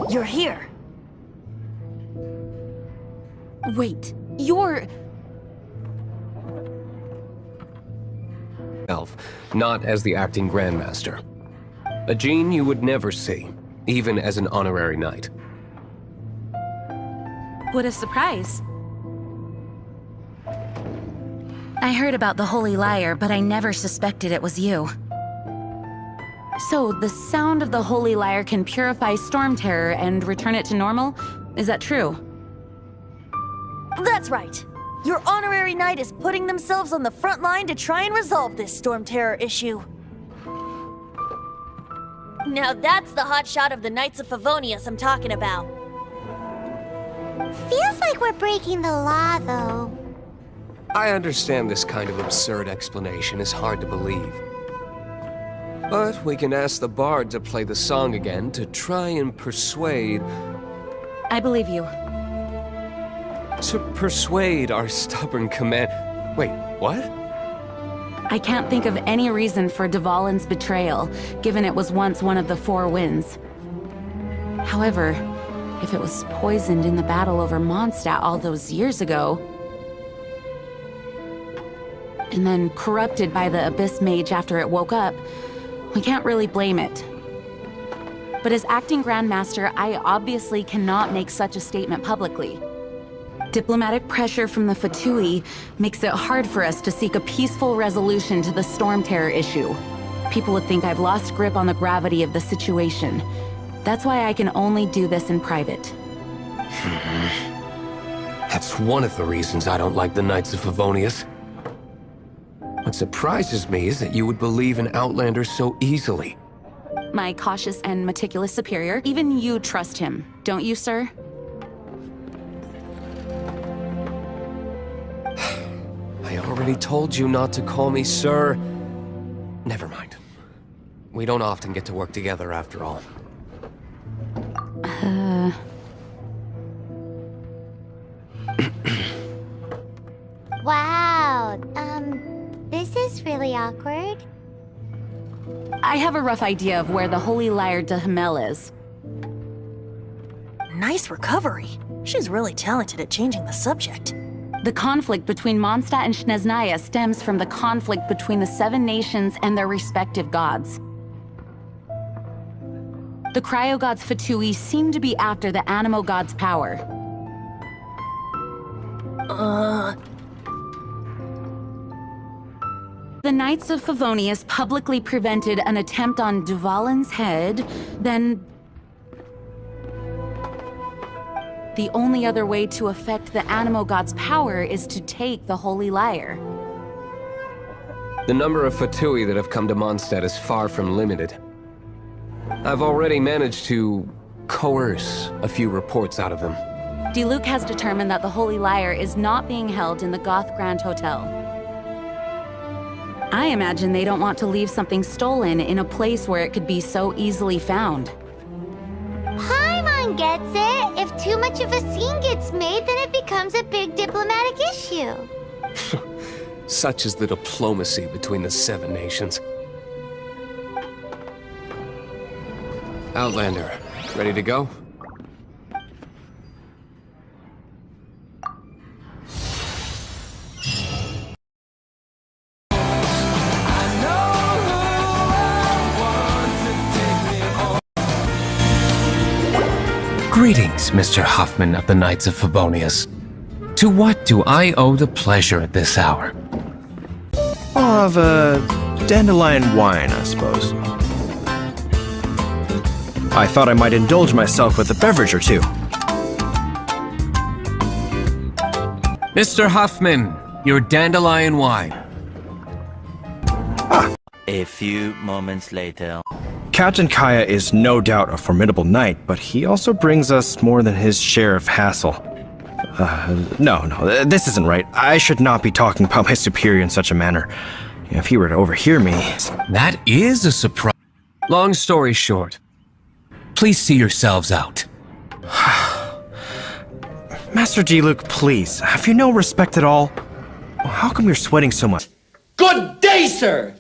You're here. Wait, you're... Elf, not as the acting Grandmaster. A gene you would never see, even as an honorary knight. What a surprise. I heard about the Holy Liar, but I never suspected it was you. So, the sound of the Holy Liar can purify Storm Terror and return it to normal? Is that true? That's right. Your honorary knight is putting themselves on the front line to try and resolve this Storm Terror issue. Now that's the hotshot of the Knights of Favonius I'm talking about. Feels like we're breaking the law, though. I understand this kind of absurd explanation is hard to believe. But we can ask the bard to play the song again to try and persuade... I believe you. To persuade our stubborn command... Wait, what? I can't think of any reason for Dvalin's betrayal, given it was once one of the Four Winds. However, if it was poisoned in the battle over Mondstadt all those years ago, and then corrupted by the Abyss Mage after it woke up, we can't really blame it. But as acting Grandmaster, I obviously cannot make such a statement publicly. Diplomatic pressure from the Fatui makes it hard for us to seek a peaceful resolution to the Storm Terror issue. People would think I've lost grip on the gravity of the situation. That's why I can only do this in private. That's one of the reasons I don't like the Knights of Favonius. What surprises me is that you would believe in Outlander so easily. My cautious and meticulous superior, even you trust him, don't you, sir? I already told you not to call me sir. Never mind. We don't often get to work together after all. Wow, this is really awkward. I have a rough idea of where the Holy Liar de Himmel is. Nice recovery. She's really talented at changing the subject. The conflict between Mondstadt and Snezhnaya stems from the conflict between the Seven Nations and their respective gods. The Cryo-gods Fatui seem to be after the Animo god's power. The Knights of Favonius publicly prevented an attempt on Dvalin's head, then... The only other way to affect the Animo god's power is to take the Holy Liar. The number of Fatui that have come to Mondstadt is far from limited. I've already managed to coerce a few reports out of them. Diluc has determined that the Holy Liar is not being held in the Goth Grand Hotel. I imagine they don't want to leave something stolen in a place where it could be so easily found. Paimon gets it. If too much of a scene gets made, then it becomes a big diplomatic issue. Such is the diplomacy between the Seven Nations. Outlander, ready to go? Greetings, Mr. Huffman of the Knights of Favonius. To what do I owe the pleasure at this hour? I'll have a dandelion wine, I suppose. I thought I might indulge myself with a beverage or two. Mr. Huffman, your dandelion wine. A few moments later. Captain Kaya is no doubt a formidable knight, but he also brings us more than his share of hassle. No, this isn't right. I should not be talking about my superior in such a manner. If he were to overhear me... That is a surprise. Long story short, please see yourselves out. Master Diluc, please, have you no respect at all? How come you're sweating so much? Good day, sir!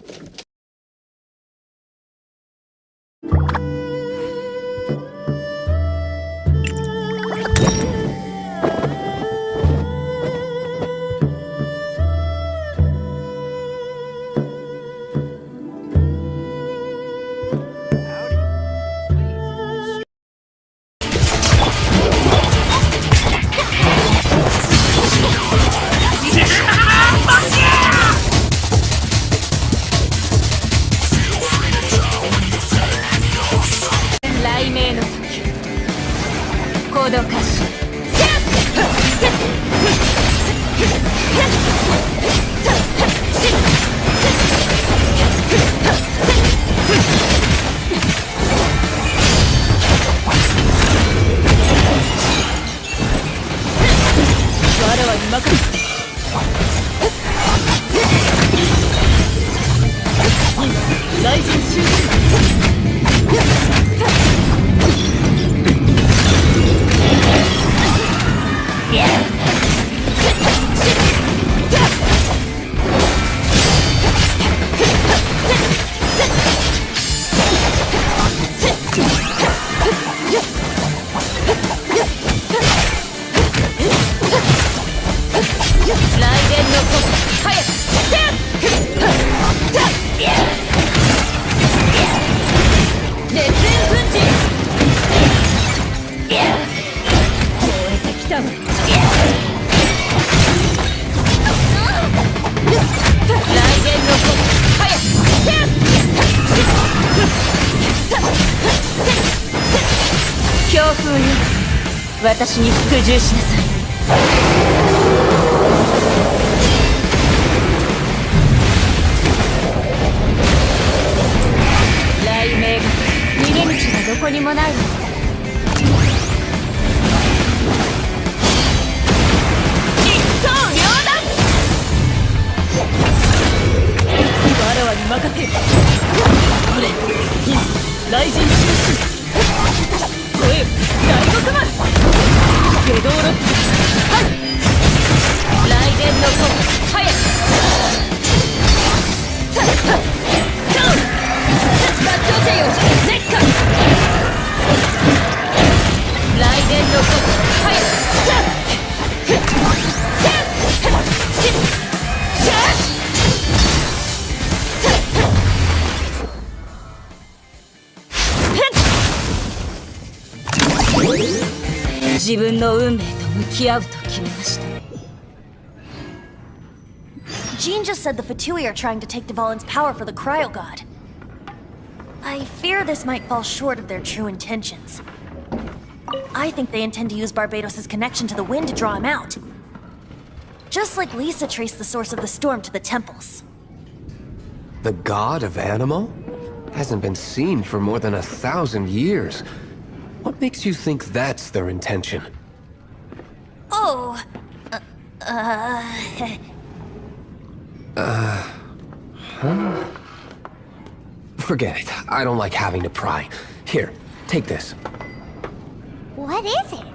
雷鳴の時高度開始我らは今から雷神集強風よ私に服従しなさい雷鳴が逃げ道がどこにもないわ一刀両断我らに任せよこれ今雷神中心声よ大黒丸下道ロックはい雷電の鼓早く抜刀せよ熱火雷電の鼓早く自分の運命と向き合うと決めました Jean just said the Fatui are trying to take Dvalin's power for the Cryo God. I fear this might fall short of their true intentions. I think they intend to use Barbados' connection to the wind to draw him out. Just like Lisa traced the source of the storm to the temples. The god of Animo? Hasn't been seen for more than 1,000 years. What makes you think that's their intention? Oh, Forget it. I don't like having to pry. Here, take this. What is it?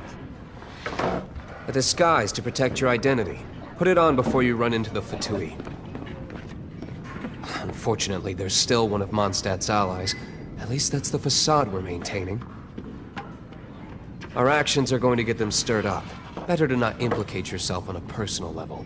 A disguise to protect your identity. Put it on before you run into the Fatui. Unfortunately, there's still one of Mondstadt's allies. At least that's the facade we're maintaining. Our actions are going to get them stirred up. Better to not implicate yourself on a personal level.